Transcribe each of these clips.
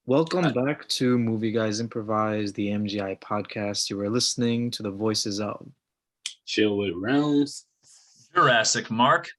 Welcome Uh, back to Movie Guys Improvise, the MGI podcast. You are listening to the voices of Chill with Realms. Jurassic Mark.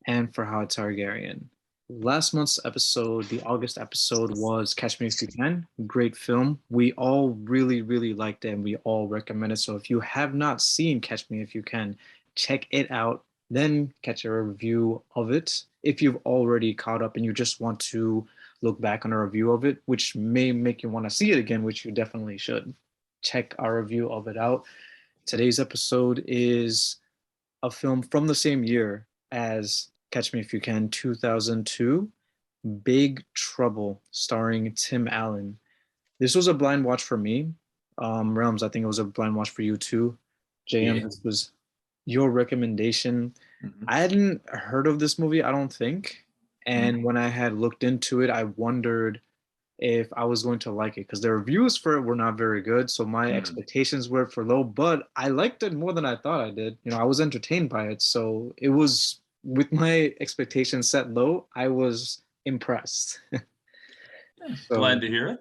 and Faerhad Targaryen. Last month's episode, the August episode, was Catch Me If You Can. Great film. We all really liked it and we all recommend it. So if you have not seen Catch Me If You Can, check it out, then catch a review of it. If you've already caught up and you just want to look back on a review of it, which may make you want to see it again, which you definitely should. Check our review of it out. Today's episode is a film from the same year as Catch Me If You Can, 2002, Big Trouble, starring Tim Allen. This was a blind watch for me. Realms, I think it was a blind watch for you too. JM, Yeah. this was your recommendation. Mhm. I hadn't heard of this movie, I don't think. And when I had looked into it, I wondered if I was going to like it because the reviews for it were not very good. So my expectations were for low, but I liked it more than I thought I did. I was entertained by it. So it was with my expectations set low, I was impressed. Glad So to hear it.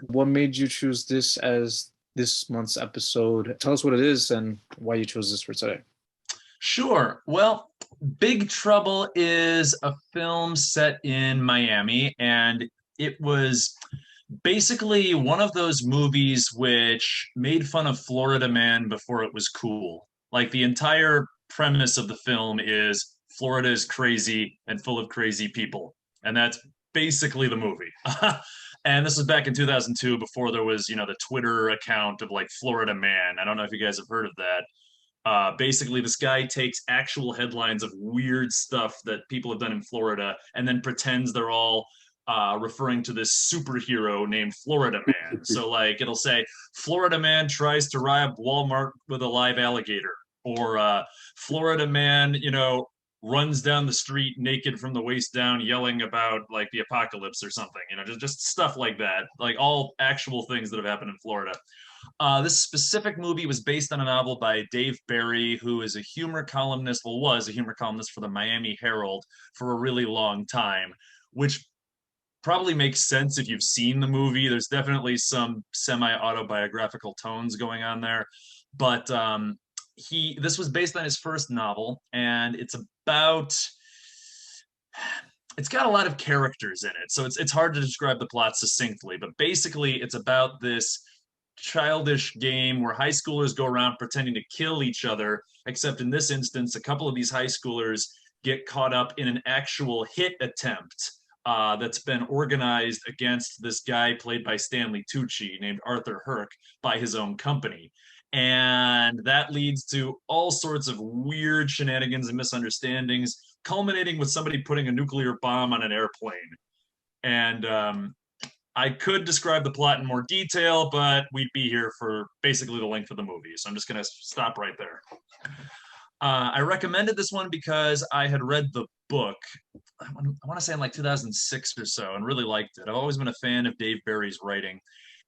what made you choose this as this month's episode? Tell us what it is and why you chose this for today. Sure. Well, Big Trouble is a film set in Miami, and it was basically one of those movies which made fun of Florida Man before it was cool. Like the entire premise of the film is Florida is crazy and full of crazy people. And that's basically the movie. And this was back in 2002 before there was, the Twitter account of like Florida Man. I don't know if you guys have heard of that. Basically, this guy takes actual headlines of weird stuff that people have done in Florida and then pretends they're all referring to this superhero named Florida Man. So, like, it'll say, Florida Man tries to rob Walmart with a live alligator, or Florida Man, runs down the street naked from the waist down, yelling about like the apocalypse or something, just stuff like that, like all actual things that have happened in Florida. This specific movie was based on a novel by Dave Barry, who is a humor columnist, well, was a humor columnist for the Miami Herald for a really long time, which probably makes sense if you've seen the movie. There's definitely some semi-autobiographical tones going on there, but this was based on his first novel, and it's got a lot of characters in it, so it's hard to describe the plot succinctly. But basically, it's about this childish game where high schoolers go around pretending to kill each other, except in this instance, a couple of these high schoolers get caught up in an actual hit attempt that's been organized against this guy played by Stanley Tucci named Arthur Herc by his own company. And that leads to all sorts of weird shenanigans and misunderstandings, culminating with somebody putting a nuclear bomb on an airplane. And I could describe the plot in more detail, but we'd be here for basically the length of the movie. So I'm just going to stop right there. I recommended this one because I had read the book, I want to say in like 2006 or so, and really liked it. I've always been a fan of Dave Barry's writing.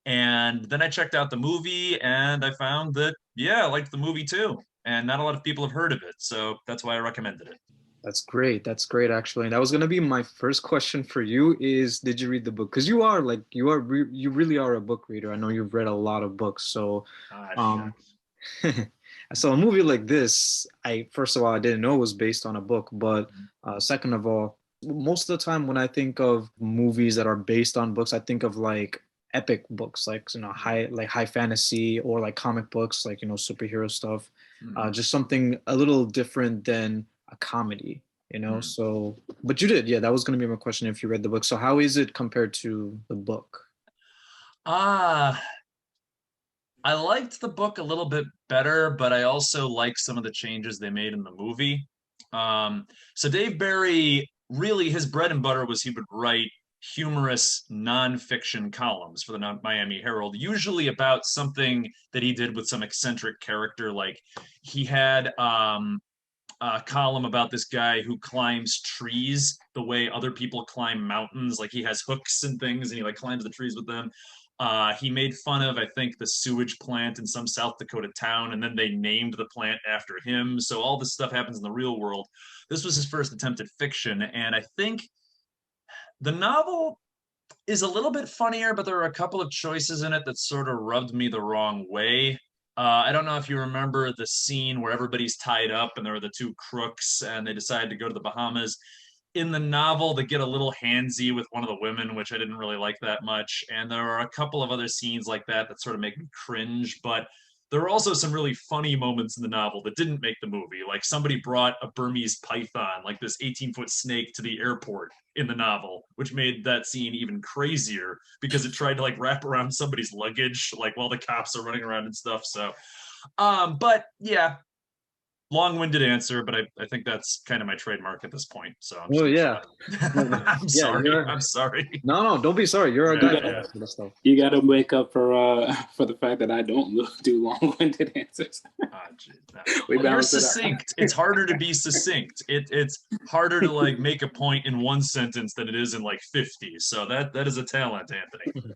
And then I checked out the movie and I found that, yeah, I liked the movie too. And not a lot of people have heard of it. So that's why I recommended it. That's great. That's great, actually. And that was gonna be my first question for you is, did you read the book? Because you really are a book reader. I know you've read a lot of books. So, um, Shucks. so a movie like this, first of all, I didn't know it was based on a book, but second of all, most of the time when I think of movies that are based on books, I think of like epic books, like high fantasy or like comic books, like superhero stuff. Mhm. Just something a little different than a comedy. Mhm. So, but you did, yeah, that was going to be my question if you read the book. So, how is it compared to the book? Ah, I liked the book a little bit better, but I also like some of the changes they made in the movie. Um, so Dave Barry, really, his bread and butter was he would write humorous nonfiction columns for the Miami Herald, usually about something that he did with some eccentric character. Like he had a column about this guy who climbs trees the way other people climb mountains. Like he has hooks and things, and he like climbs the trees with them. He made fun of, I think, the sewage plant in some South Dakota town, and then they named the plant after him. So all this stuff happens in the real world. This was his first attempt at fiction, and I think the novel is a little bit funnier, but there are a couple of choices in it that sort of rubbed me the wrong way. I don't know if you remember the scene where everybody's tied up and there are the two crooks and they decide to go to the Bahamas. In the novel, they get a little handsy with one of the women, which I didn't really like that much. And there are a couple of other scenes like that that sort of make me cringe. But there are also some really funny moments in the novel that didn't make the movie. Like somebody brought a Burmese python, like this 18-foot snake, to the airport in the novel, which made that scene even crazier because it tried to like wrap around somebody's luggage, like while the cops are running around and stuff. So, but yeah, long-winded answer, but I think that's kind of my trademark at this point. So I'm Well, yeah. I'm sorry. I'm sorry. No, don't be sorry. You're a guy Yeah. for this stuff. You got to make up for the fact that I don't do long-winded answers. Geez, no. We Well, you're balance it out. succinct. It's harder to be succinct. It's harder to like make a point in one sentence than it is in like 50. So that is a talent, Anthony.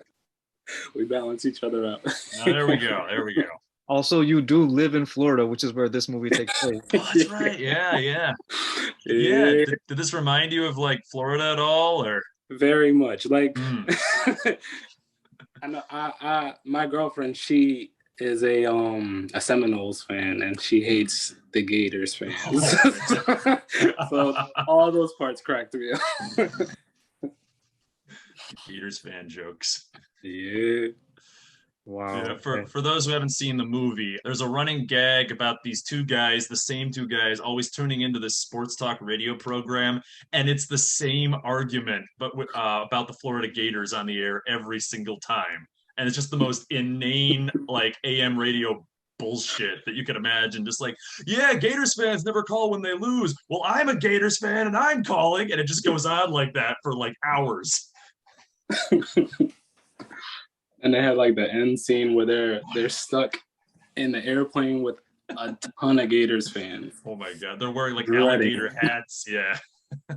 We balance each other out. There we go. There we go. Also, you do live in Florida, which is where this movie takes place. Oh, that's right. Yeah. Did this remind you of like Florida at all, or? Very much. Like, I know. My girlfriend, she is a Seminoles fan, and she hates the Gators fans. So all those parts cracked me up. Gators fan jokes. Yeah. Wow. Yeah, for those who haven't seen the movie, there's a running gag about these two guys, the same two guys, always tuning into this sports talk radio program, and it's the same argument, but about the Florida Gators on the air every single time, and it's just the most inane like AM radio bullshit that you can imagine. Just like, yeah, Gators fans never call when they lose. Well, I'm a Gators fan and I'm calling, and it just goes on like that for like hours. And they had like the end scene where they're stuck in the airplane with a ton of Gators fans. Oh my god, they're wearing like Dreading. alligator hats. Yeah.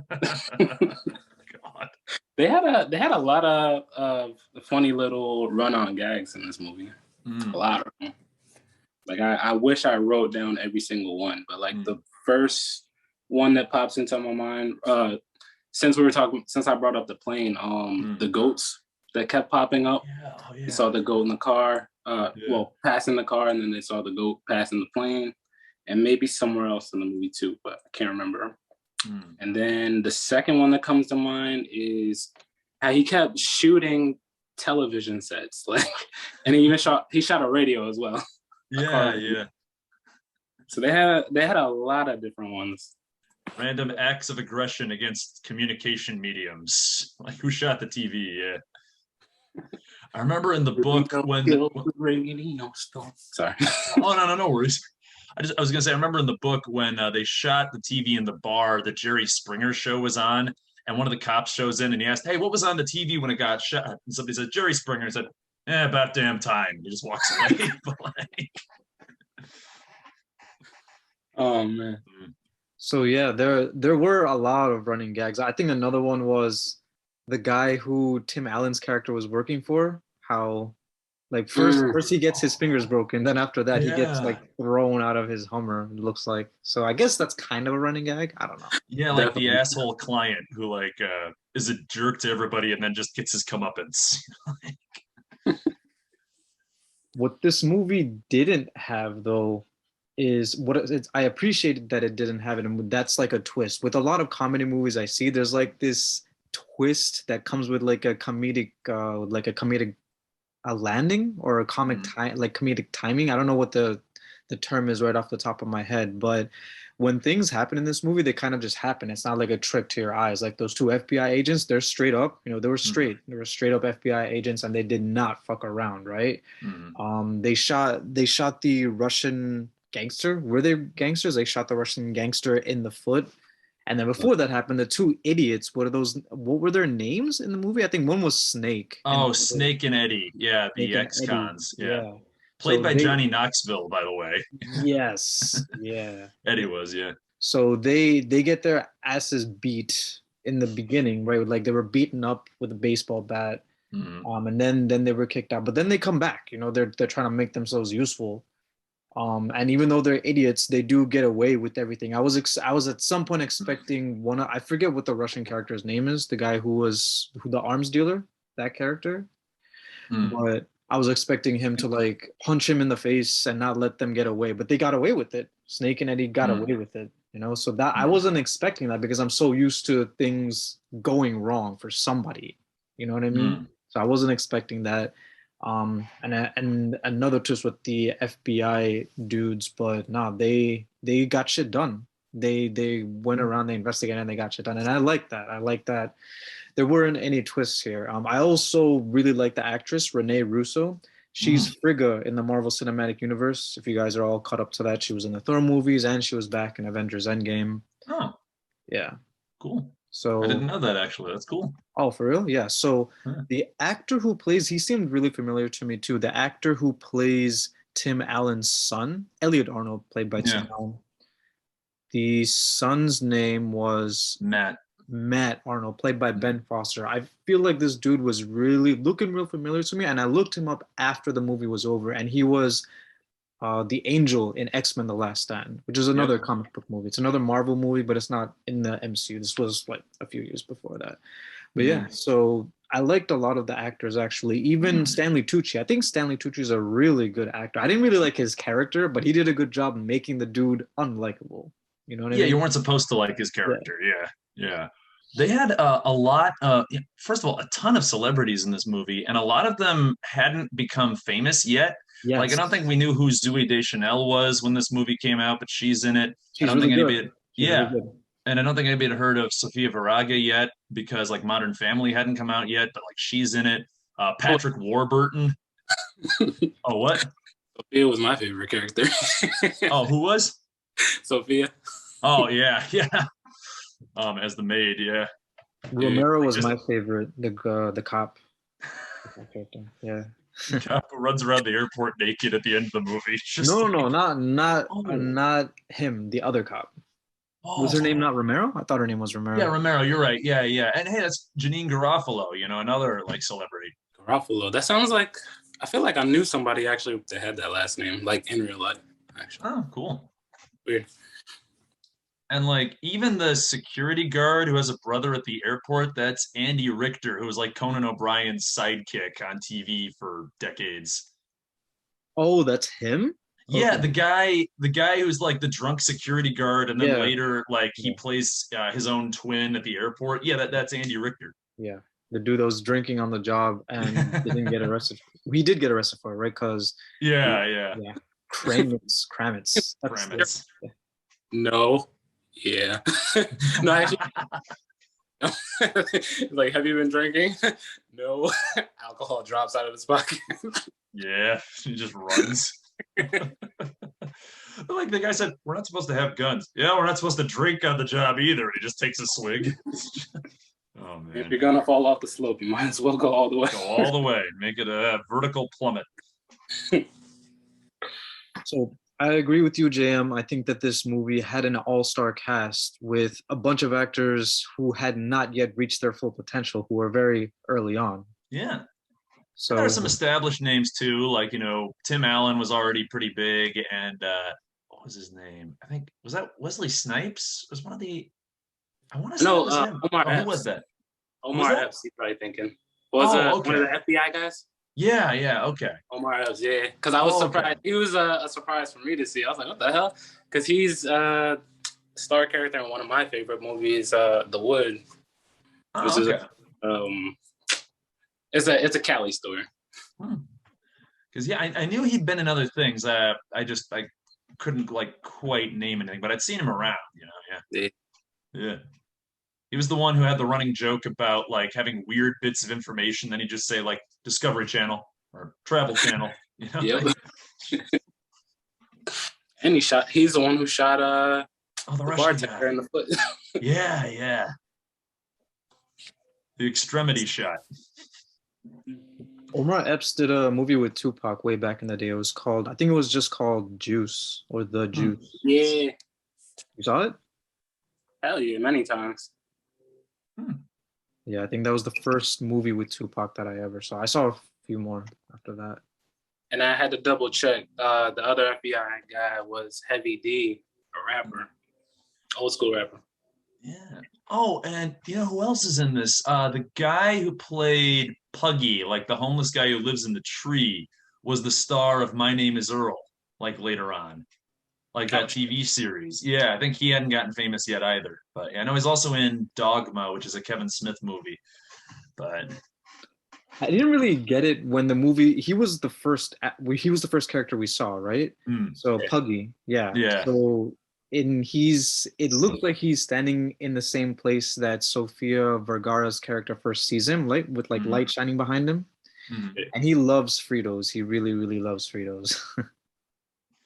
God. They had a lot of funny little run-on gags in this movie. A lot of them. Like I wish I wrote down every single one, but like the first one that pops into my mind, since I brought up the plane, the goats that kept popping up. Yeah. Oh, yeah. They saw the goat in the car, well, passing the car, and then they saw the goat passing the plane, and maybe somewhere else in the movie too, but I can't remember. And then the second one that comes to mind is how he kept shooting television sets, like, and he shot a radio as well. Yeah. So they had a lot of different ones. Random acts of aggression against communication mediums. Like who shot the TV? Yeah. I remember in the book when Sorry. Oh no worries. I was gonna say I remember in the book when they shot the TV in the bar, the Jerry Springer show was on, and one of the cops shows in and he asked, "Hey, what was on the TV when it got shot?" And somebody said Jerry Springer. He said, about damn time. He just walks away. But like... Oh man. So yeah, there were a lot of running gags. I think another one was the guy who Tim Allen's character was working for. How, like first he gets his fingers broken, then after that he gets like thrown out of his Hummer. It looks like. So I guess that's kind of a running gag. I don't know. Yeah, like definitely. The asshole client who like is a jerk to everybody and then just gets his comeuppance. What this movie didn't have though is I appreciated that it didn't have it, and that's like a twist. With a lot of comedy movies I see, there's like this twist that comes with like a comedic landing or a comedic timing. I don't know what the term is right off the top of my head, but when things happen in this movie, they kind of just happen. It's not like a trick to your eyes. Like those two FBI agents, they're straight up, they were straight. They were straight up FBI agents, and they did not fuck around, right? They shot the Russian gangster. Were they gangsters? They shot the Russian gangster in the foot. And then before that happened, the two idiots, what were their names in the movie? I think one was Snake. Oh, Snake and Eddie. Yeah, the ex-cons. Yeah. Played by Johnny Knoxville, by the way. Yes. Yeah. Eddie was, yeah. So they get their asses beat in the beginning, right? Like they were beaten up with a baseball bat. And then they were kicked out. But then they come back, they're trying to make themselves useful. And even though they're idiots, they do get away with everything. I was at some point expecting I forget what the Russian character's name is, the guy who the arms dealer. that character, Mm. but I was expecting him to like punch him in the face and not let them get away, but they got away with it. Snake and Eddie got away with it, you know? So that I wasn't expecting that because I'm so used to things going wrong for somebody. You know what I mean? So I wasn't expecting that. And another twist with the FBI dudes, but nah, they got shit done. They went around, they investigated, and they got shit done. And I like that. I like that there weren't any twists here. I also really like the actress Renee Russo. She's Frigga in the Marvel Cinematic Universe. If you guys are all caught up to that, she was in the Thor movies and she was back in Avengers Endgame. Oh, yeah, cool. So I didn't know that actually. That's cool. Oh, for real? Yeah. So the actor who plays, he seemed really familiar to me too. The actor who plays Tim Allen's son, Elliot Arnold, played by Tim Allen. The son's name was Matt Arnold, played by Ben Foster. I feel like this dude was really looking real familiar to me, and I looked him up after the movie was over, and he was the Angel in X-Men: The Last Stand, which is another comic book movie. It's another Marvel movie, but it's not in the MCU. This was like a few years before that. But yeah, so I liked a lot of the actors actually. Even Stanley Tucci. I think Stanley Tucci is a really good actor. I didn't really like his character, but he did a good job making the dude unlikable. You know what I mean? Yeah, you weren't supposed to like his character. Yeah. They had a lot, first of all, a ton of celebrities in this movie, and a lot of them hadn't become famous yet. Yes. Like, I don't think we knew who Zooey Deschanel was when this movie came out, but she's in it. She's I don't really think good. anybody, really and I don't think anybody had heard of Sofia Vergara yet because, like, Modern Family hadn't come out yet, but, like, she's in it. Patrick Warburton. Oh, what? Sophia was my favorite character. Oh, who was? Sophia. Oh, yeah. As the maid, yeah. Romero was my favorite, the cop. Yeah. The cop who runs around the airport naked at the end of the movie. No, not him. The other cop. Was her name not Romero? I thought her name was Romero. Yeah, Romero. You're right. Yeah. And hey, that's Janine Garofalo. Another like celebrity. Garofalo. That sounds like. I feel like I knew somebody actually that had that last name, like in real life. Actually. Oh, cool. Weird. And like even the security guard who has a brother at the airport, that's Andy Richter, who was like Conan O'Brien's sidekick on TV for decades. Oh, that's him? Yeah, the guy who's like the drunk security guard, and then later like he plays his own twin at the airport. Yeah, that's Andy Richter. Yeah, the dude that was drinking on the job and didn't get arrested. He did get arrested for it, right? Because yeah. Kravitz. No. Yeah. No, actually. Like, have you been drinking? No. Alcohol drops out of his pocket. Yeah, he just runs. Like the guy said, we're not supposed to have guns. Yeah, we're not supposed to drink on the job either. He just takes a swig. Oh man! If you're gonna fall off the slope, you might as well go all the way. Go all the way. Make it a vertical plummet. So I agree with you, JM. I think that this movie had an all-star cast with a bunch of actors who had not yet reached their full potential, who were very early on. Yeah. So there are some established names too, like Tim Allen was already pretty big, and what was his name? I think was that Wesley Snipes was one of the. I want to say it was him. Who was that? Omar Epps. You're probably thinking one of the FBI guys. Yeah. Okay. Omar Epps. Yeah, because I was surprised. He was a surprise for me to see. I was like, what the hell? Because he's a star character in one of my favorite movies, The Wood. Which is it's a Cali story. Because I knew he'd been in other things. I couldn't like quite name anything, but I'd seen him around. Yeah. He was the one who had the running joke about like having weird bits of information. Then he'd just say like Discovery Channel or Travel Channel. Yep. And he's the one who shot the bartender in the foot. Yeah. The extremity shot. Omar Epps did a movie with Tupac way back in the day. It was called, I think it was just called Juice or The Juice. Yeah. You saw it? Hell yeah, many times. Yeah, I think that was the first movie with Tupac that I ever saw. I saw a few more after that. And I had to double check. The other FBI guy was Heavy D, a rapper, old school rapper. Yeah. Oh, and who else is in this? The guy who played Puggy, like the homeless guy who lives in the tree, was the star of My Name is Earl, like later on, like that TV series. Yeah, I think he hadn't gotten famous yet either. But yeah, I know he's also in Dogma, which is a Kevin Smith movie. But I didn't really get it when the movie he was the first character we saw, right? So Puggy, yeah. Yeah. So it looks like he's standing in the same place that Sofia Vergara's character first sees him, like with like light shining behind him. And he loves Fritos. He really, really loves Fritos.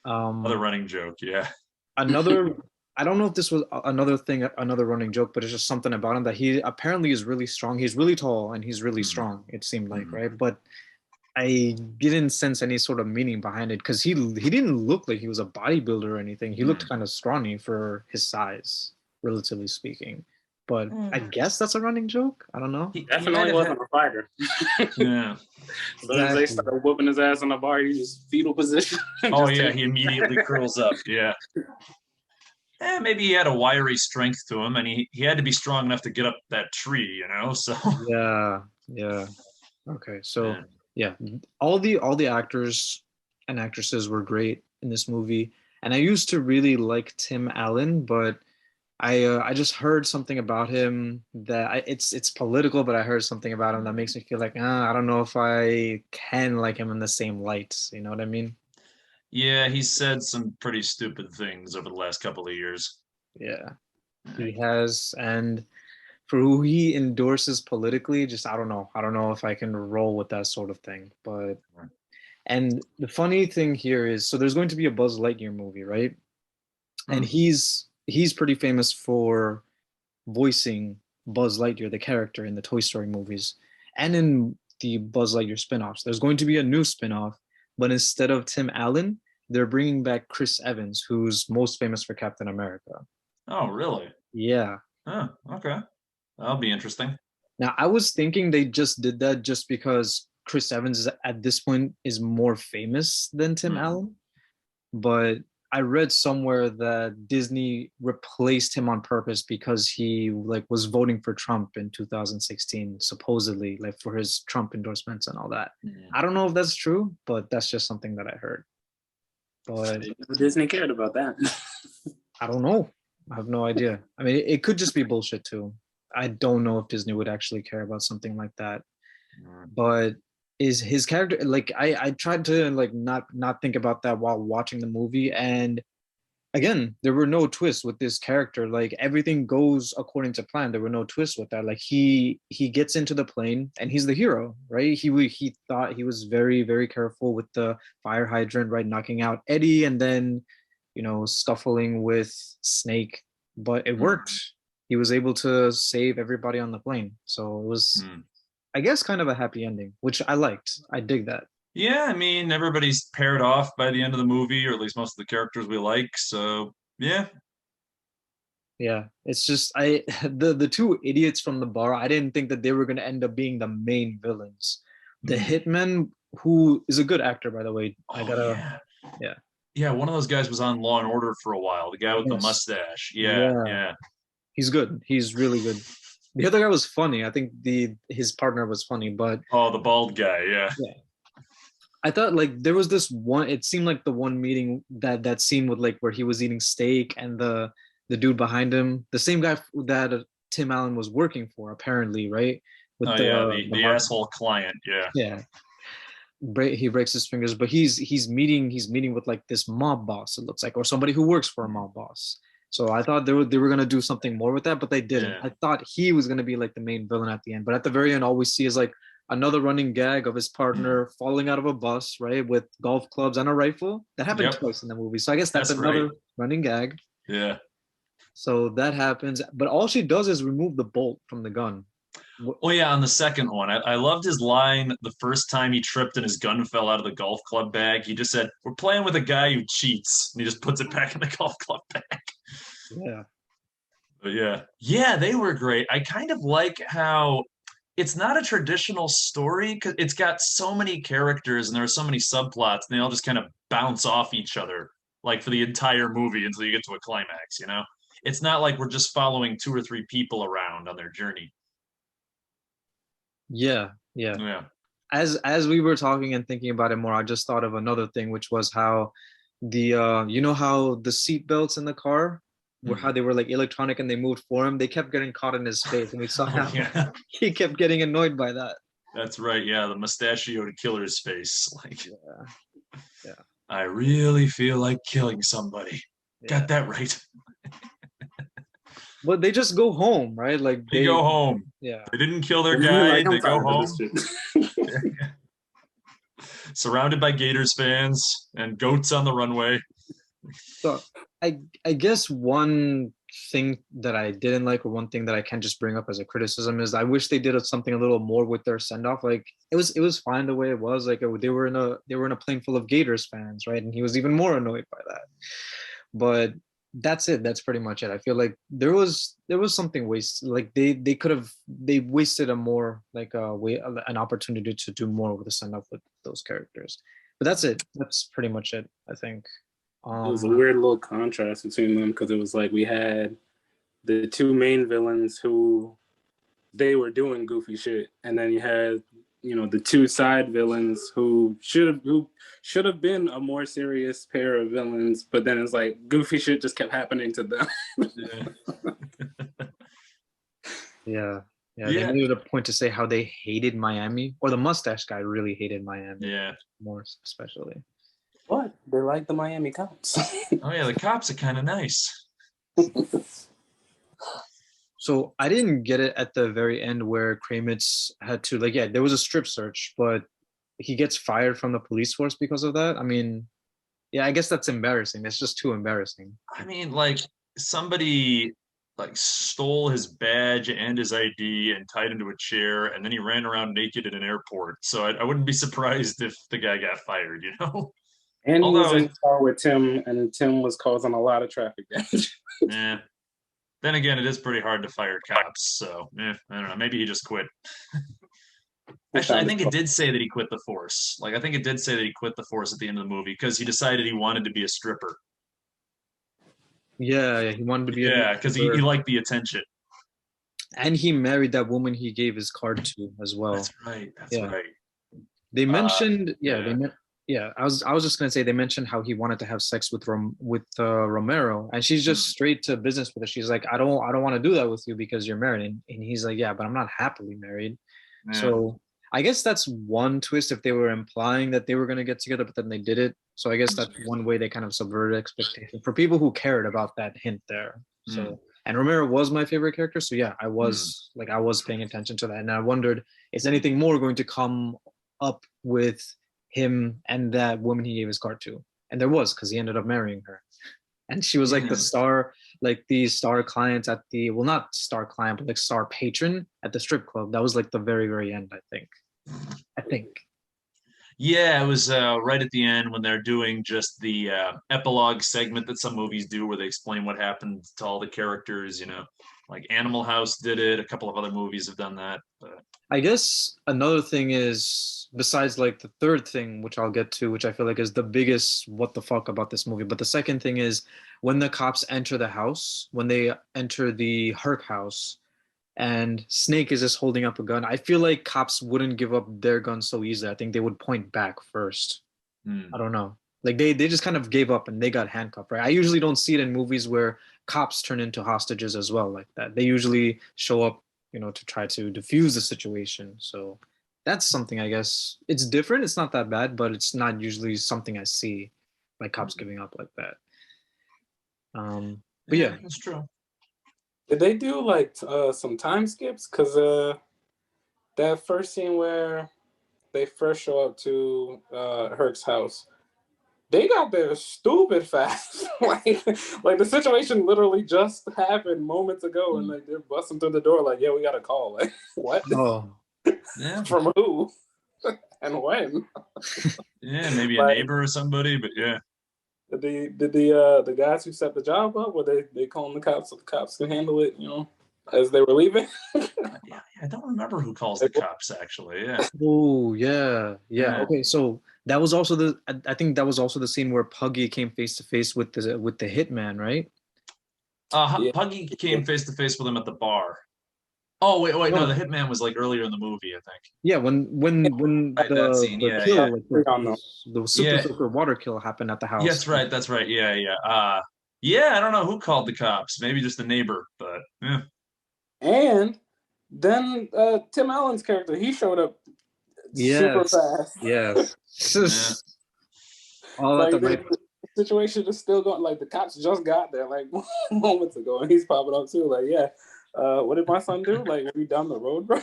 Another running joke, yeah. Another I don't know if this was another running joke, but it's just something about him that he apparently is really strong. He's really tall and he's really strong, it seemed like, right? But I didn't sense any sort of meaning behind it because he didn't look like he was a bodybuilder or anything. He looked kind of scrawny for his size, relatively speaking. But I guess that's a running joke. I don't know. He definitely wasn't a fighter. Yeah. As soon as they started whooping his ass on the bar, he just fetal position. Oh yeah, he immediately curls up. Yeah. Maybe he had a wiry strength to him, and he had to be strong enough to get up that tree, you know. So yeah. Okay, so yeah, all the actors and actresses were great in this movie, and I used to really like Tim Allen, but I just heard something about him that it's political, but I heard something about him that makes me feel like I don't know if I can like him in the same light. You know what I mean? Yeah, he said some pretty stupid things over the last couple of years. Yeah, he has, and for who he endorses politically, just I don't know if I can roll with that sort of thing. But and the funny thing here is, so there's going to be a Buzz Lightyear movie, right? And he's pretty famous for voicing Buzz Lightyear, the character in the Toy Story movies, and in the Buzz Lightyear spin-offs. There's going to be a new spin-off, but instead of Tim Allen, they're bringing back Chris Evans, who's most famous for Captain America. Oh, really? Yeah. Oh, okay. That'll be interesting. Now, I was thinking they just did that just because Chris Evans at this point is more famous than Tim Allen, but I read somewhere that Disney replaced him on purpose because he like was voting for Trump in 2016, supposedly, like for his Trump endorsements and all that. I don't know if that's true, but that's just something that I heard. But Disney cared about that. I don't know. I have no idea. I mean, it could just be bullshit too. I don't know if Disney would actually care about something like that. But is his character like I tried to like not think about that while watching the movie, and again there were no twists with this character. Like everything goes according to plan. There were no twists with that. Like he gets into the plane and he's the hero, right? He thought he was very, very careful with the fire hydrant, right, knocking out Eddie and then scuffling with Snake, but it worked. He was able to save everybody on the plane, so it was I guess kind of a happy ending, which I liked. I dig that. Yeah, I mean, everybody's paired off by the end of the movie, or at least most of the characters we like. So, yeah. Yeah, it's just the two idiots from the bar, I didn't think that they were going to end up being the main villains. The hitman, who is a good actor, by the way. Yeah, one of those guys was on Law and Order for a while. The guy with the mustache. Yeah. He's good. He's really good. The other guy was funny. I think his partner was funny, but the bald guy, yeah. I thought like there was this one. It seemed like the one meeting that scene with like where he was eating steak and the dude behind him, the same guy that Tim Allen was working for, apparently, right? With the asshole client, yeah. Yeah. He breaks his fingers, but he's meeting with like this mob boss, it looks like, or somebody who works for a mob boss. So I thought they were gonna do something more with that, but they didn't. I thought he was gonna be like the main villain at the end, but at the very end, all we see is like another running gag of his partner falling out of a bus, right, with golf clubs and a rifle. That happened twice in the movie, so I guess that's another running gag. Yeah. So that happens, but all she does is remove the bolt from the gun. Oh yeah, on the second one, I loved his line the first time he tripped and his gun fell out of the golf club bag. He just said, "We're playing with a guy who cheats," and he just puts it back in the golf club bag. Yeah. But yeah, they were great. I kind of like how it's not a traditional story because it's got so many characters and there are so many subplots, and they all just kind of bounce off each other like for the entire movie until you get to a climax. It's not like we're just following 2 or 3 people around on their journey. Yeah, Yeah. Yeah. As we were talking and thinking about it more, I just thought of another thing, which was how the you know how the seat belts in the car were how they were like electronic and they moved for him. They kept getting caught in his face, and we saw how he kept getting annoyed by that. That's right. Yeah, the mustachioed killer's face. Like, yeah. I really feel like killing somebody. Yeah. Got that right. But they just go home, right? Like They go home. Yeah. They didn't kill their guy. They go home. Surrounded by Gators fans and goats on the runway. So I guess one thing that I didn't like, or one thing that I can just bring up as a criticism, is I wish they did something a little more with their send off. Like it was fine the way it was. Like they were in a plane full of Gators fans, right? And he was even more annoyed by that. But that's it. That's pretty much it. I feel like there was something wasted. Like they wasted an opportunity to do more with the send off with those characters. But that's it. That's pretty much it, I think. It was a weird little contrast between them, because it was like we had the two main villains who they were doing goofy shit, and then you had the two side villains who should have been a more serious pair of villains, but then it's like goofy shit just kept happening to them. Yeah. They made it a point to say how they hated Miami, or the mustache guy really hated Miami. Yeah, more especially. What? They like the Miami cops. Oh yeah, the cops are kind of nice. So I didn't get it at the very end where Kramitz had to there was a strip search, but he gets fired from the police force because of that. I mean, yeah, I guess that's embarrassing. That's just too embarrassing. I mean, like somebody stole his badge and his ID and tied him to a chair, and then he ran around naked in an airport. So I wouldn't be surprised if the guy got fired, And he was in the car with Tim, and Tim was causing a lot of traffic damage. Yeah. Then again, it is pretty hard to fire cops, so I don't know. Maybe he just quit. Actually, I think it did say that he quit the force. I think it did say that he quit the force at the end of the movie because he decided he wanted to be a stripper. Yeah, he wanted to be. Yeah, because he liked the attention. And he married that woman he gave his card to as well. That's right. That's right. They mentioned, I was just gonna say they mentioned how he wanted to have sex with Romero, and she's just straight to business with it. She's like, I don't want to do that with you because you're married, and he's like, yeah, but I'm not happily married. Yeah. So I guess that's one twist, if they were implying that they were gonna get together, but then they did it. So I guess that's one way they kind of subverted expectations for people who cared about that hint there. So and Romero was my favorite character, so yeah, I was paying attention to that, and I wondered, is anything more going to come up with him and that woman he gave his card to? And there was, because he ended up marrying her, and she was the star client at the, well, not star client, but star patron at the strip club. That was the very, very end, I think. Yeah, it was right at the end when they're doing just the epilogue segment that some movies do, where they explain what happened to all the characters. Like Animal House did it. A couple of other movies have done that. But I guess another thing is, besides the third thing, which I'll get to, which I feel like is the biggest what the fuck about this movie. But the second thing is when the cops enter the house, when they enter the Herc house, and Snake is just holding up a gun. I feel like cops wouldn't give up their gun so easily. I think they would point back first. I don't know. They just kind of gave up and they got handcuffed, right? I usually don't see it in movies where cops turn into hostages as well like that. They usually show up, to try to defuse the situation. So that's something, I guess. It's different. It's not that bad, but it's not usually something I see, cops giving up like that. But yeah, that's true. Did they do some time skips? Because that first scene where they first show up to Herc's house, they got there stupid fast. The situation literally just happened moments ago, and they're busting through the door yeah, we got a call. What? Oh, yeah. From who? And when? Yeah, maybe a neighbor or somebody, but yeah. Did the guys who set the job up, were they calling the cops so the cops can handle it, as they were leaving? Yeah, I don't remember who calls the cops actually. Yeah. Oh yeah. Okay, so that was also I think that was also the scene where Puggy came face to face with the hitman, right? Puggy came face to face with him at the bar. Oh wait, no, the hitman was like earlier in the movie, I think. Yeah, when Right, that scene, the yeah, kill, like yeah. the super soaker water kill happened at the house. That's right. Yeah. Yeah, I don't know who called the cops. Maybe just the neighbor, but yeah. And then Tim Allen's character, he showed up super fast. Yes. Yeah. All at the right. The situation is still going. Like the cops just got there like moments ago, and he's popping up too. Like, yeah, what did my son do? Like, we down the road, bro?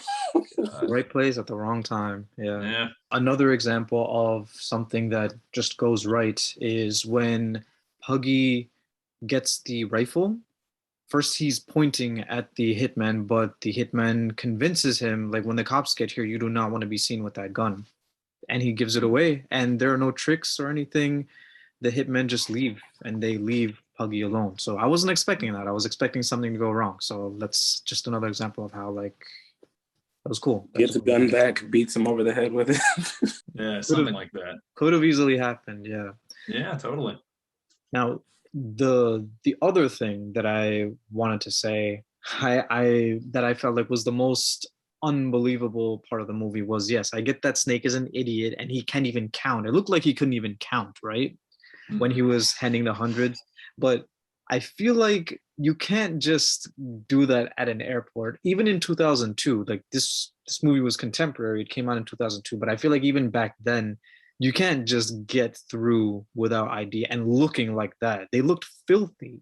Right place at the wrong time. Yeah. Another example of something that just goes right is when Puggy gets the rifle. First, he's pointing at the hitman, but the hitman convinces him, like, when the cops get here, you do not want to be seen with that gun. And he gives it away, and there are no tricks or anything. The hitmen just leave, and they leave Puggy alone. So I wasn't expecting that. I was expecting something to go wrong. So that's just another example of how, like, that was cool. Gets the gun back, beats him over the head with it. Yeah, something like that. Could have easily happened, yeah. Yeah, totally. Now, the other thing that I wanted to say, I that I felt like was the most unbelievable part of the movie was, yes, I get that Snake is an idiot and he can't even count. It looked like he couldn't even count, right? When he was handing the hundreds. But I feel like you can't just do that at an airport. Even in 2002, like this movie was contemporary. It came out in 2002, but I feel like even back then, you can't just get through without ID and looking like that. They looked filthy,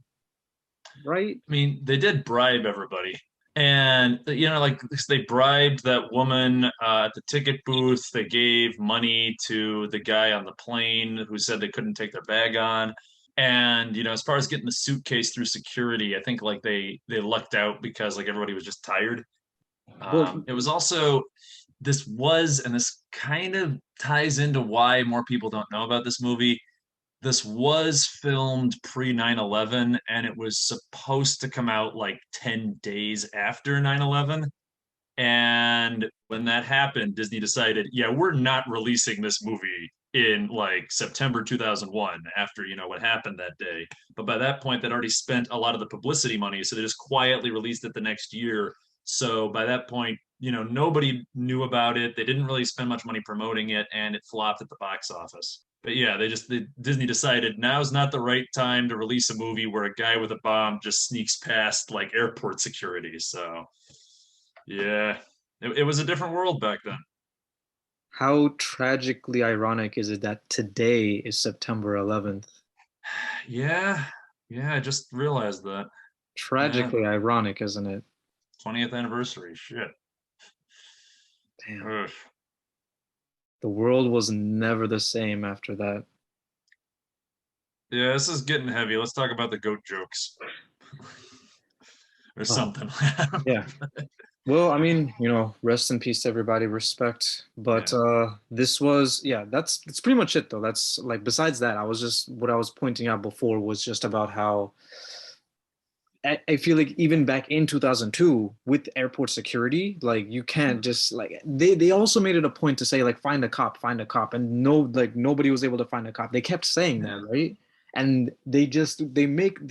right? I mean, they did bribe everybody. And, you know, like they bribed that woman at the ticket booth. They gave money to the guy on the plane who said they couldn't take their bag on. And, you know, as far as getting the suitcase through security, I think like they lucked out because like everybody was just tired. It was also, and this kind of ties into why more people don't know about this movie. This was filmed pre 9/11 and it was supposed to come out like 10 days after 9/11. And when that happened, Disney decided, yeah, we're not releasing this movie in like September 2001 after, you know, what happened that day. But by that point, they'd already spent a lot of the publicity money. So they just quietly released it the next year. So by that point, you know, nobody knew about it. They didn't really spend much money promoting it and it flopped at the box office. But yeah, Disney decided now's not the right time to release a movie where a guy with a bomb just sneaks past like airport security. So yeah, it was a different world back then. How tragically ironic is it that today is September 11th? Yeah, I just realized that. Tragically ironic, isn't it? 20th anniversary, shit. Damn. Ugh. The world was never the same after that. Yeah, this is getting heavy. Let's talk about the goat jokes. Or something. Yeah. Well, I mean, you know, rest in peace to everybody, respect. But this was, that's pretty much it though. That's like, besides that, what I was pointing out before was just about how I feel like even back in 2002 with airport security, like you can't just like, they also made it a point to say like, find a cop, and nobody was able to find a cop. They kept saying that, right? And they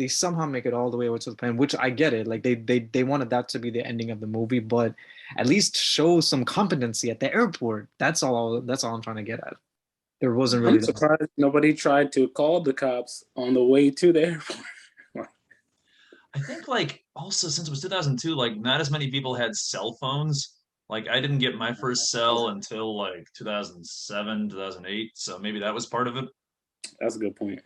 somehow make it all the way over to the plan, which I get it. Like they wanted that to be the ending of the movie, but at least show some competency at the airport. That's all I'm trying to get at. There wasn't really. I'm surprised nobody tried to call the cops on the way to the airport. I think like also since it was 2002, like not as many people had cell phones. Like I didn't get my first cell until like 2007, 2008. So maybe that was part of it. That's a good point.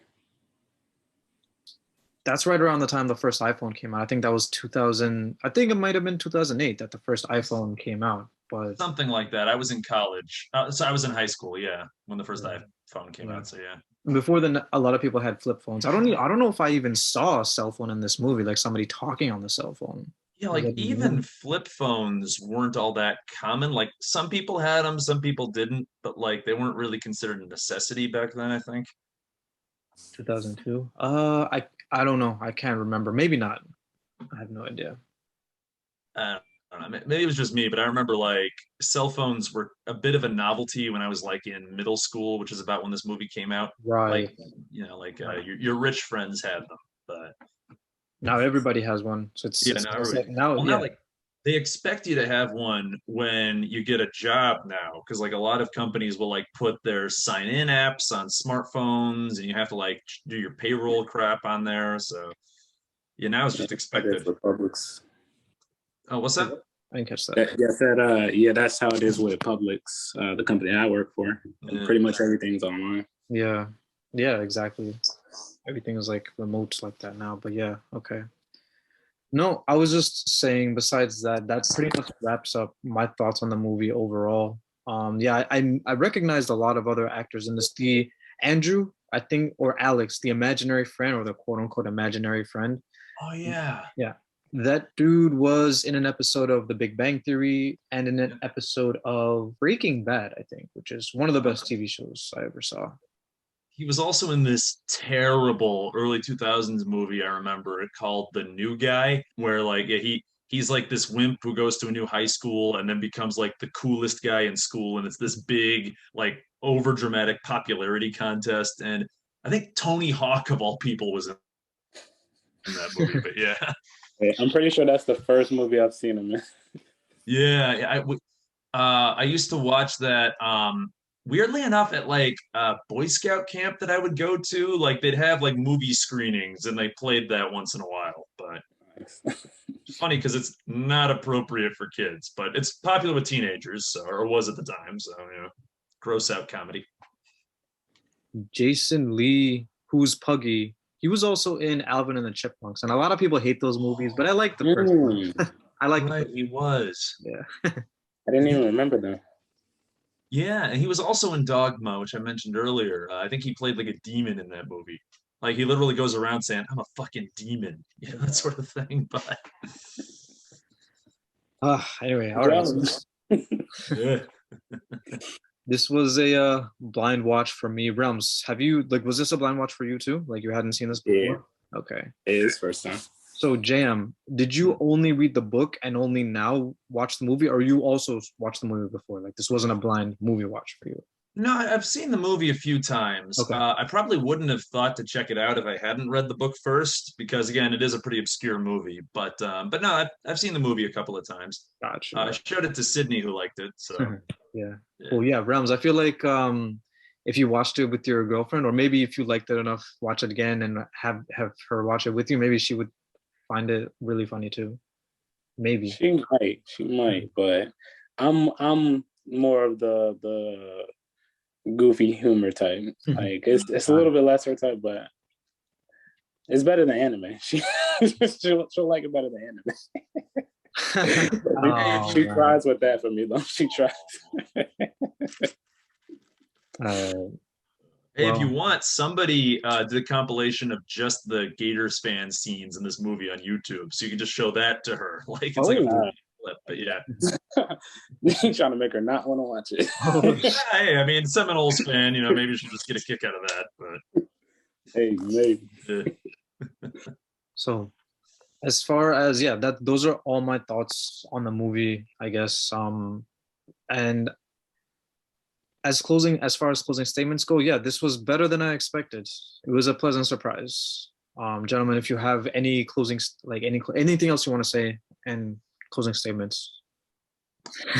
That's right around the time the first iPhone came out. I think that was 2000. I think it might have been 2008 that the first iPhone came out. But something like that. I was in college. So I was in high school, yeah, when the first iPhone came out. So yeah. Before then, a lot of people had flip phones. I don't know if I even saw a cell phone in this movie, like somebody talking on the cell phone. Yeah, like even flip phones weren't all that common. Like some people had them, some people didn't, but like they weren't really considered a necessity back then, I think. 2002? I don't know. I can't remember. Maybe not. I have no idea. I don't know. Maybe it was just me, but I remember like cell phones were a bit of a novelty when I was like in middle school, which is about when this movie came out. Right. Like, you know, like your rich friends had them, but now everybody has one. So it's now they expect you to have one when you get a job now, because like a lot of companies will like put their sign-in apps on smartphones, and you have to like do your payroll crap on there. So yeah, now it's just expected. For Publix. Oh, what's that? I didn't catch that. Yeah, that's how it is with Publix, the company I work for. Yeah. Pretty much everything's online. Yeah, exactly. Everything is like remote like that now. But yeah, okay. No, I was just saying. Besides that, that pretty much wraps up my thoughts on the movie overall. Yeah, I recognized a lot of other actors in this. The Andrew, I think, or Alex, the imaginary friend or the quote unquote imaginary friend. Oh yeah. Yeah. That dude was in an episode of The Big Bang Theory and in an episode of Breaking Bad, I think, which is one of the best TV shows I ever saw. He was also in this terrible early 2000s movie, I remember it, called The New Guy, where like he's like this wimp who goes to a new high school and then becomes like the coolest guy in school, and it's this big like over dramatic popularity contest. And I think Tony Hawk of all people was in that movie. But yeah, I'm pretty sure that's the first movie I've seen him in. Yeah, I used to watch that. Weirdly enough, at like Boy Scout camp that I would go to, like they'd have like movie screenings and they played that once in a while. But it's funny because it's not appropriate for kids, but it's popular with teenagers, so, or was at the time. So yeah, gross out comedy. Jason Lee, who's Puggy, he was also in Alvin and the Chipmunks, and a lot of people hate those movies, but I like the first one. I like. Right, he was. Yeah. I didn't even remember that. Yeah, and he was also in Dogma, which I mentioned earlier. I think he played like a demon in that movie. Like he literally goes around saying, "I'm a fucking demon," you know, that sort of thing. But anyway, all right. Yeah. This was a blind watch for me. Realms, have you was this a blind watch for you too? Like you hadn't seen this before? Yeah. Okay. It is first time. So Jam, did you only read the book and only now watch the movie, or you also watched the movie before? Like this wasn't a blind movie watch for you? No, I've seen the movie a few times. Okay. I probably wouldn't have thought to check it out if I hadn't read the book first, because again, it is a pretty obscure movie. But no, I've seen the movie a couple of times. Gotcha. I showed it to Sydney, who liked it. So yeah. Well, yeah, Realms. I feel like if you watched it with your girlfriend, or maybe if you liked it enough, watch it again and have her watch it with you. Maybe she would find it really funny too. Maybe she might, but I'm more of the goofy humor type. Like it's a little bit less her type, but it's better than anime. She'll like it better than anime. She tries with that for me though. She tries. Hey, if you want, somebody did a compilation of just the Gators fan scenes in this movie on YouTube, so you can just show that to her. Like it's like a clip, but yeah. He's trying to make her not want to watch it. Hey, I mean, Seminoles fan, you know, maybe she'll just get a kick out of that. But hey, maybe. So, as far as those are all my thoughts on the movie, I guess. And as far as closing statements go, yeah, this was better than I expected. It was a pleasant surprise. Gentlemen, if you have any closing, anything else you want to say and closing statements.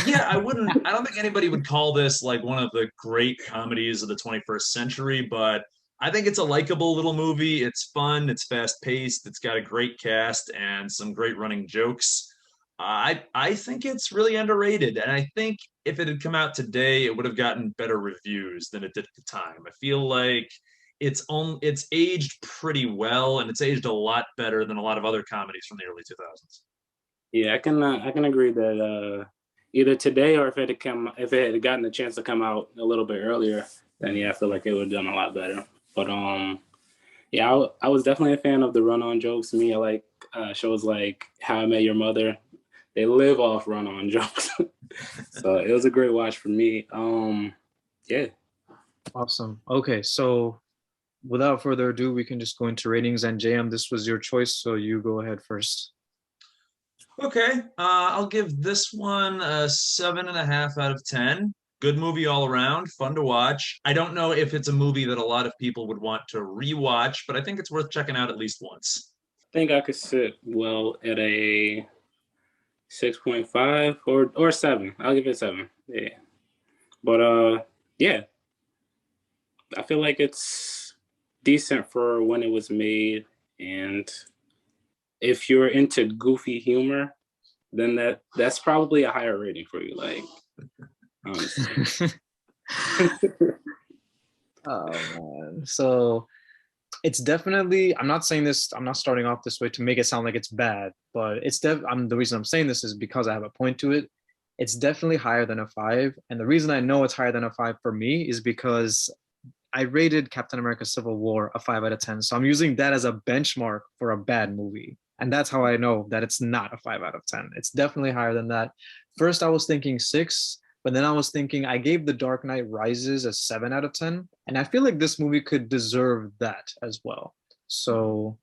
Yeah, I don't think anybody would call this like one of the great comedies of the 21st century, but I think it's a likable little movie. It's fun, it's fast paced, it's got a great cast and some great running jokes. I think it's really underrated, and I think if it had come out today, it would have gotten better reviews than it did at the time. I feel like it's aged pretty well, and it's aged a lot better than a lot of other comedies from the early 2000s. Yeah, I can agree that either today or if it had gotten a chance to come out a little bit earlier, then yeah, I feel like it would have done a lot better. But yeah, I was definitely a fan of the run-on jokes. Me, I like shows like How I Met Your Mother. They live off run-on jokes. So it was a great watch for me. Yeah. Awesome. Okay, so without further ado, we can just go into ratings. And JM, this was your choice, so you go ahead first. Okay, I'll give this one a 7.5 out of 10. Good movie all around, fun to watch. I don't know if it's a movie that a lot of people would want to rewatch, but I think it's worth checking out at least once. I think I could sit well at a 6.5 or 7. I'll give it 7. Yeah. But yeah. I feel like it's decent for when it was made, and if you're into goofy humor, then that's probably a higher rating for you, like honestly. Oh man. So it's definitely, I'm not saying this, I'm not starting off this way to make it sound like it's bad, but the reason I'm saying this is because I have a point to it. It's definitely higher than a 5. And the reason I know it's higher than a 5 for me is because I rated Captain America Civil War a 5 out of 10. So I'm using that as a benchmark for a bad movie. And that's how I know that it's not a 5 out of 10. It's definitely higher than that. First, I was thinking 6, but then I was thinking I gave The Dark Knight Rises a 7 out of 10. And I feel like this movie could deserve that as well. So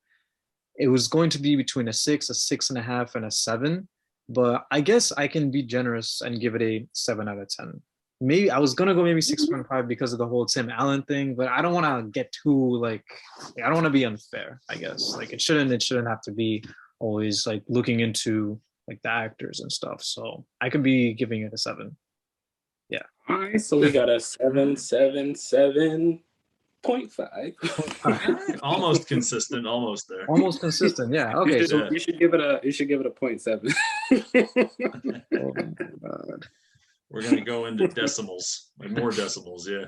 it was going to be between a 6, a 6.5, and a 7. But I guess I can be generous and give it a 7 out of 10. Maybe I was gonna go maybe 6.5 because of the whole Tim Allen thing, but I don't want to get too like, I don't want to be unfair. I guess like it shouldn't have to be always like looking into like the actors and stuff. So I could be giving it a 7. Yeah. All right, so we got a 7.5. Almost consistent, almost there. Almost consistent. Yeah. Okay. So you should give it a 0.7. oh my God. We're gonna go into decimals, like more decimals, yeah.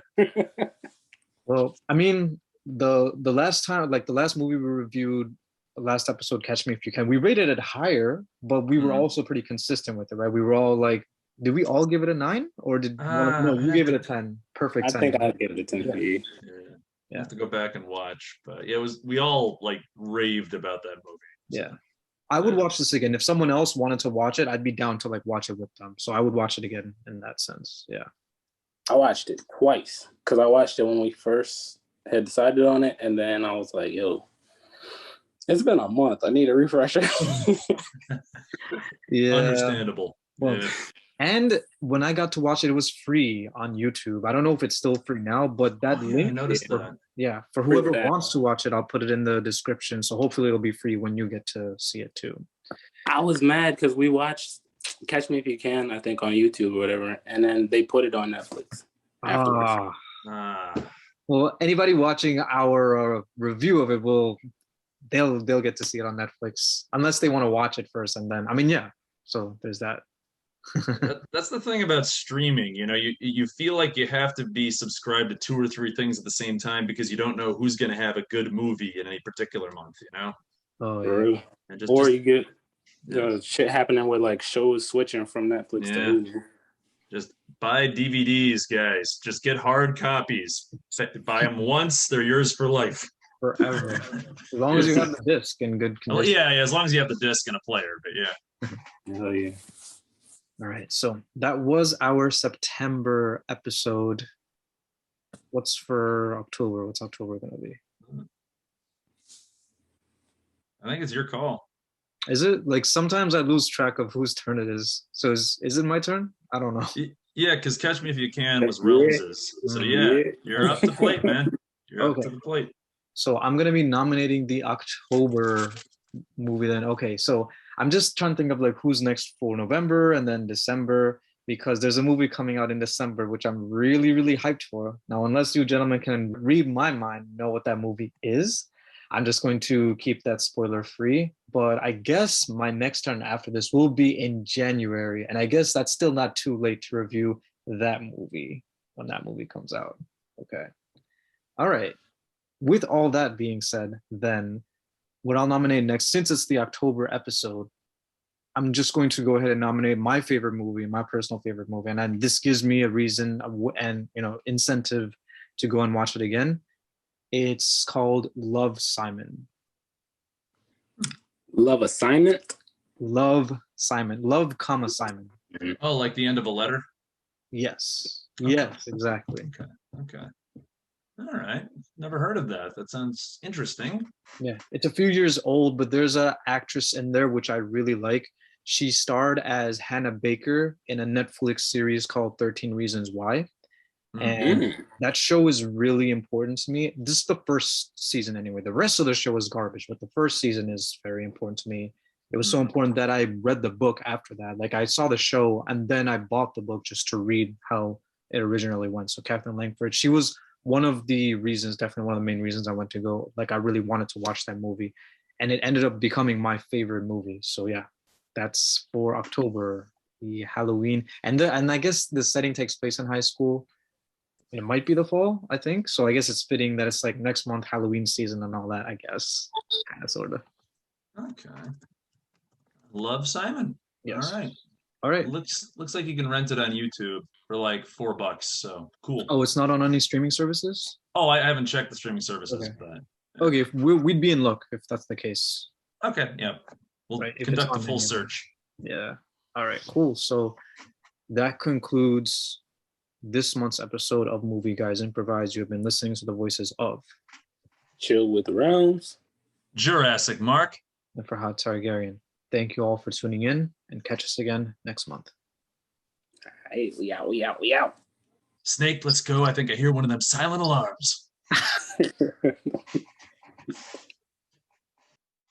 Well, I mean, the last time, like the last movie we reviewed, the last episode, Catch Me If You Can, we rated it higher, but we were also pretty consistent with it, right? We were all like, did we all give it a 9, or did no? You gave it a 10. Perfect. 10. I think I'd give it a 10. Yeah. I have to go back and watch, but yeah, we all like raved about that movie. Yeah. I would watch this again. If someone else wanted to watch it, I'd be down to like watch it with them. So I would watch it again in that sense. Yeah. I watched it twice because I watched it when we first had decided on it, and then I was like, yo, it's been a month. I need a refresher. Yeah. Understandable. Well, yeah. And when I got to watch it, it was free on YouTube. I don't know if it's still free now, but that link, I noticed that. Yeah, for whoever wants to watch it, I'll put it in the description. So hopefully it'll be free when you get to see it too. I was mad because we watched Catch Me If You Can, I think, on YouTube or whatever, and then they put it on Netflix afterwards. Well, anybody watching our review of it they'll get to see it on Netflix unless they want to watch it first, and then yeah. So there's that. That's the thing about streaming. You feel like you have to be subscribed to 2 or 3 things at the same time because you don't know who's going to have a good movie in any particular month. Oh yeah. And you get shit happening with like shows switching from Netflix to Hulu. Just buy DVDs, guys. Just get hard copies. Buy them once; they're yours for life. Forever. As long as you have the disc in good condition. Yeah, as long as you have the disc and a player. But yeah. Hell yeah. All right, so that was our September episode. What's for October? What's October going to be? I think it's your call. Is it? Like sometimes I lose track of whose turn it is. So is it my turn? I don't know. Yeah, because Catch Me If You Can was Realms's. So yeah, you're up to plate, man. You're up to the plate. So I'm going to be nominating the October movie then. Okay, so I'm just trying to think of like who's next for November and then December, because there's a movie coming out in December which I'm really, really hyped for. Now, unless you gentlemen can read my mind, know what that movie is, I'm just going to keep that spoiler free. But I guess my next turn after this will be in January, and I guess that's still not too late to review that movie when that movie comes out. Okay. All right. With all that being said, then what I'll nominate next, since it's the October episode, I'm just going to go ahead and nominate my favorite movie, my personal favorite movie. And then this gives me a reason and incentive to go and watch it again. It's called Love, Simon. Love Assignment? Love, Simon. Love, comma, Simon. Oh, like the end of a letter? Yes. Okay. Yes, exactly. Okay. All right. Never heard of that. That sounds interesting. Yeah, it's a few years old, but there's an actress in there which I really like. She starred as Hannah Baker in a Netflix series called 13 Reasons Why. And that show is really important to me. This is the first season anyway. The rest of the show is garbage, but the first season is very important to me. It was so important that I read the book after that. Like I saw the show and then I bought the book just to read how it originally went. So Captain Langford, she was one of the reasons, definitely one of the main reasons I went to go. Like I really wanted to watch that movie, and it ended up becoming my favorite movie. So yeah, that's for October, the Halloween, and I guess the setting takes place in high school. It might be the fall, I think. So I guess it's fitting that it's like next month, Halloween season and all that, I guess. Kind of, sort of. Okay. Love Simon. Yes. All right. All right. Looks like you can rent it on YouTube for like $4. So cool. Oh, it's not on any streaming services? Oh, I haven't checked the streaming services, Okay. but okay, we'd be in luck if that's the case. Okay, yeah. We'll conduct the full search. Yeah. All right, cool. So that concludes this month's episode of Movie Guys Improvise. You have been listening to the voices of Chill with Rounds, Jurassic Mark, and Faerhad Targaryen. Thank you all for tuning in, and catch us again next month. Hey, we out. Snake, let's go. I think I hear one of them silent alarms.